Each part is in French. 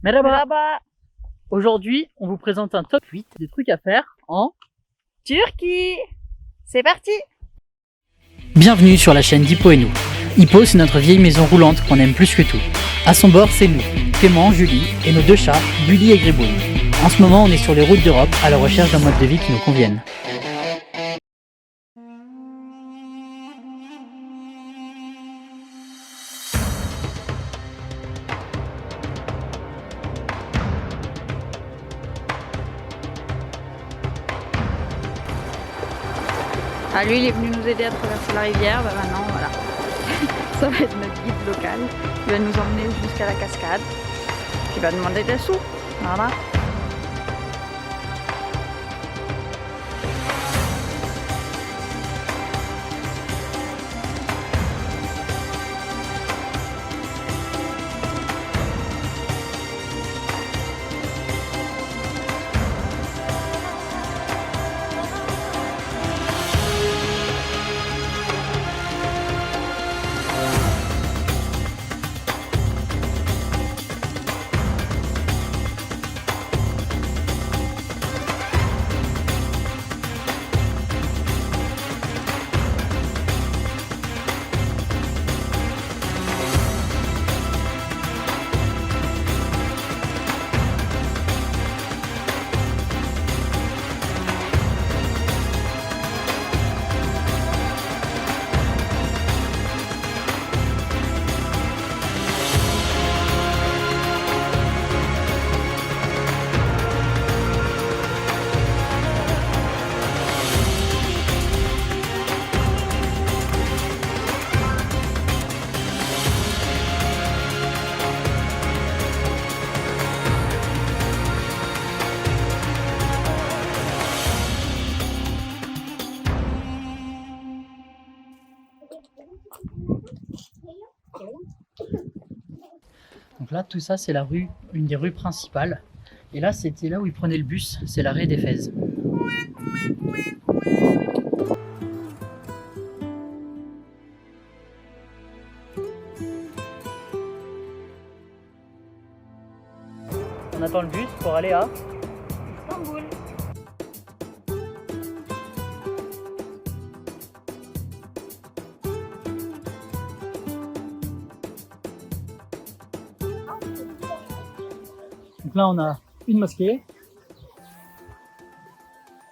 Merhaba. Merhaba. Aujourd'hui, on vous présente un top 8 des trucs à faire en Turquie. C'est parti. Bienvenue sur la chaîne d'Hippo et nous. Hippo, c'est notre vieille maison roulante qu'on aime plus que tout. À son bord, c'est nous, Clément, Julie et nos deux chats, Bully et Gribouille. En ce moment, on est sur les routes d'Europe à la recherche d'un mode de vie qui nous convienne. Ah, lui, il est venu nous aider à traverser la rivière. Bah, maintenant, voilà. Ça va être notre guide local. Il va nous emmener jusqu'à la cascade. Puis il va demander des sous. Voilà. Donc là, tout ça, c'est la rue, une des rues principales. Et là, c'était là où ils prenaient le bus, c'est l'arrêt d'Éphèse. On attend le bus pour aller à Istanbul. Donc là, on a une mosquée.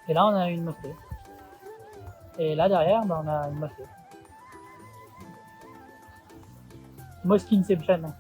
Et là, on a une mosquée. Et là, derrière, bah, on a une mosquée. Mosque Inception.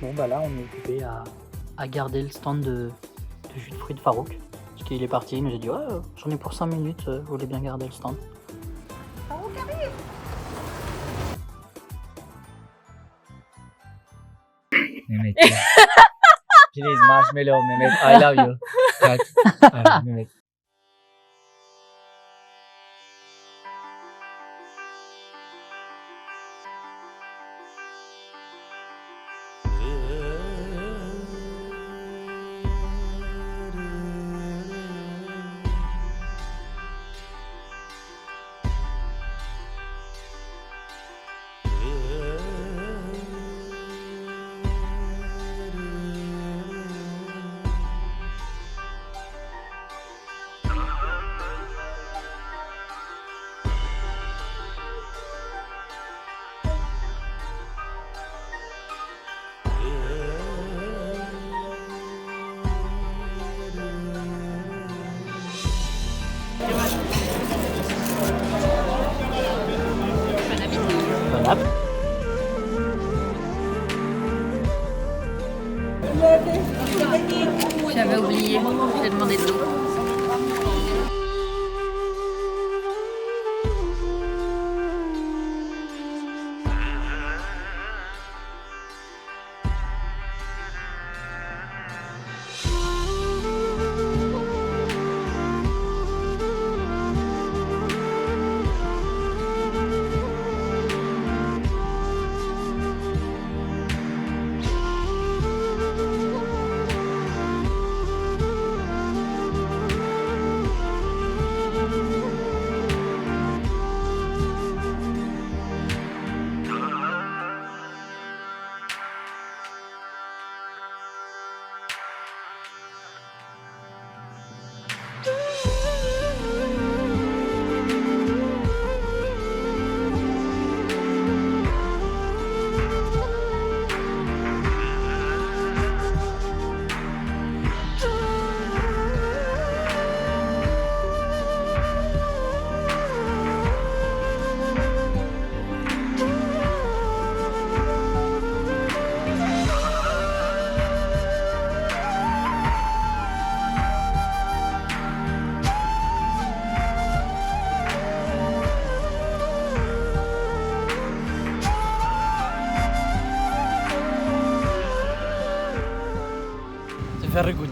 Bon bah là on est occupé à garder le stand de jus de fruits de Farouk. Parce qu'il est parti, il nous a dit ouais j'en ai pour 5 minutes, vous voulez bien garder le stand. Farouk arrive. Mehmet. Please marshmallow Mehmet. I love you. Mehmet. very good.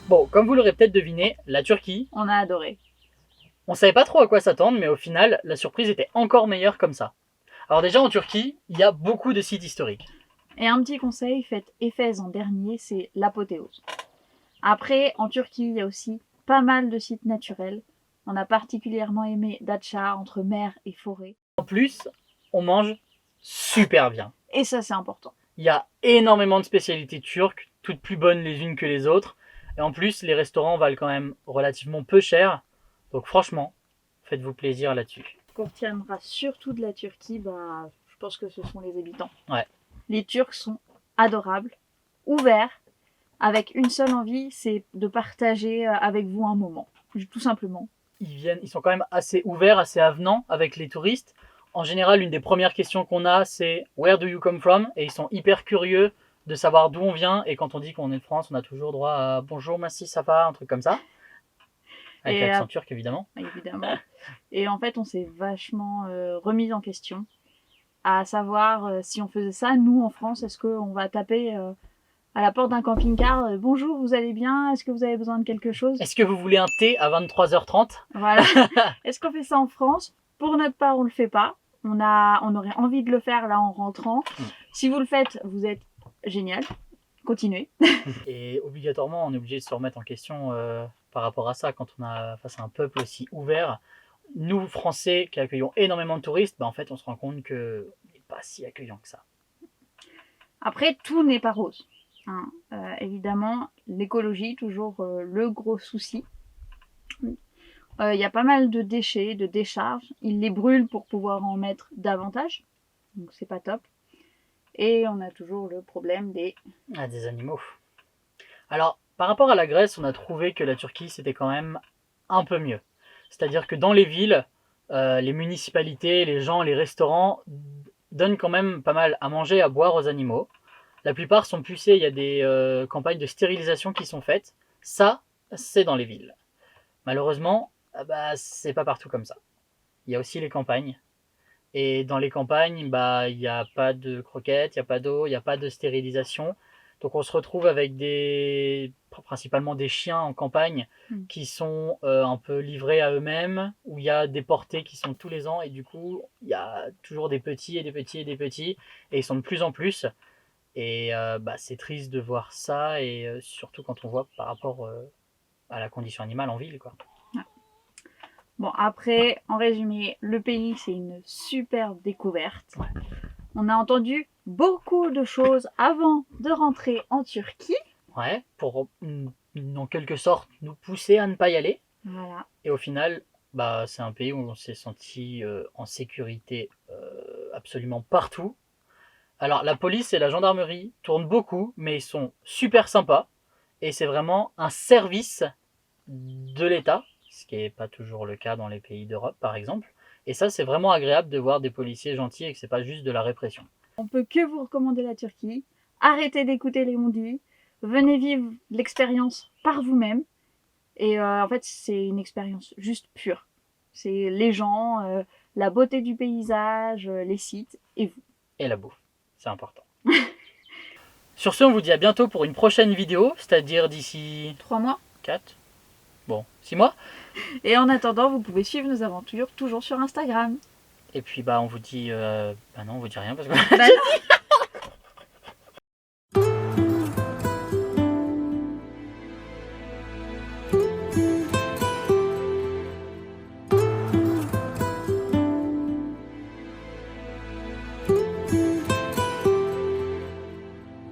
Bon, comme vous l'aurez peut-être deviné, la Turquie, On a adoré. on savait pas trop à quoi s'attendre, mais au final, la surprise était encore meilleure comme ça. Alors déjà, en Turquie, il y a beaucoup de sites historiques. Et un petit conseil, faites Éphèse en dernier, c'est l'apothéose. Après, en Turquie, il y a aussi pas mal de sites naturels. On a particulièrement aimé Datça, entre mer et forêt. En plus, on mange super bien. Et ça, c'est important. Il y a énormément de spécialités turques, toutes plus bonnes les unes que les autres. Et en plus, les restaurants valent quand même relativement peu cher. Donc franchement, faites-vous plaisir là-dessus. Ce qu'on retiendra surtout de la Turquie, je pense que ce sont les habitants. Ouais. Les Turcs sont adorables, ouverts, avec une seule envie, c'est de partager avec vous un moment, tout simplement. Ils sont quand même assez ouverts, assez avenants avec les touristes. En général, une des premières questions qu'on a, c'est Where do you come from? Et ils sont hyper curieux de savoir d'où on vient. Et quand on dit qu'on est de France, on a toujours droit à bonjour, merci, ça va, un truc comme ça. Avec l'accent turc, évidemment. Évidemment. Et en fait, on s'est vachement remis en question, à savoir si on faisait ça, nous en France, est-ce qu'on va taper à la porte d'un camping-car, bonjour, vous allez bien? Est-ce que vous avez besoin de quelque chose? Est-ce que vous voulez un thé à 23h30? Voilà. Est-ce qu'on fait ça en France? Pour notre part, on le fait pas. On aurait envie de le faire là en rentrant. Si vous le faites, vous êtes génial. Continuez. Et obligatoirement, on est obligé de se remettre en question par rapport à ça quand on a face à un peuple aussi ouvert. Nous, Français, qui accueillons énormément de touristes, en fait, on se rend compte qu'on n'est pas si accueillant que ça. Après, tout n'est pas rose. Hein. Évidemment, l'écologie, toujours le gros souci. Y a pas mal de déchets, de décharges. Ils les brûlent pour pouvoir en mettre davantage. Donc c'est pas top. Et on a toujours le problème des animaux. Alors, par rapport à la Grèce, on a trouvé que la Turquie, c'était quand même un peu mieux. C'est-à-dire que dans les villes, les municipalités, les gens, les restaurants donnent quand même pas mal à manger, à boire aux animaux. La plupart sont pucés, il y a des campagnes de stérilisation qui sont faites. Ça, c'est dans les villes. Malheureusement, c'est pas partout comme ça. Il y a aussi les campagnes. Et dans les campagnes, il n'y a pas de croquettes, il n'y a pas d'eau, il n'y a pas de stérilisation. Donc on se retrouve avec principalement des chiens en campagne qui sont un peu livrés à eux-mêmes, où il y a des portées qui sont tous les ans, et du coup, il y a toujours des petits et des petits et des petits, et ils sont de plus en plus. Et c'est triste de voir ça, et surtout quand on voit par rapport à la condition animale en ville, quoi. Bon, après, en résumé, le pays, c'est une superbe découverte. Ouais. On a entendu beaucoup de choses avant de rentrer en Turquie. Ouais, pour en quelque sorte nous pousser à ne pas y aller. Voilà. Et au final, bah, c'est un pays où on s'est senti en sécurité absolument partout. Alors la police et la gendarmerie tournent beaucoup, mais ils sont super sympas. Et c'est vraiment un service de l'État, ce qui n'est pas toujours le cas dans les pays d'Europe par exemple. Et ça, c'est vraiment agréable de voir des policiers gentils et que c'est pas juste de la répression. On peut que vous recommander la Turquie. Arrêtez d'écouter les on-dit. Venez vivre l'expérience par vous-même. Et en fait, c'est une expérience juste pure. C'est les gens, la beauté du paysage, les sites et vous. Et la bouffe, c'est important. Sur ce, on vous dit à bientôt pour une prochaine vidéo, c'est-à-dire d'ici 3 mois. 4, bon, 6 mois. Et en attendant, vous pouvez suivre nos aventures toujours sur Instagram. Et puis bah on vous dit, bah non on vous dit rien parce que Bah,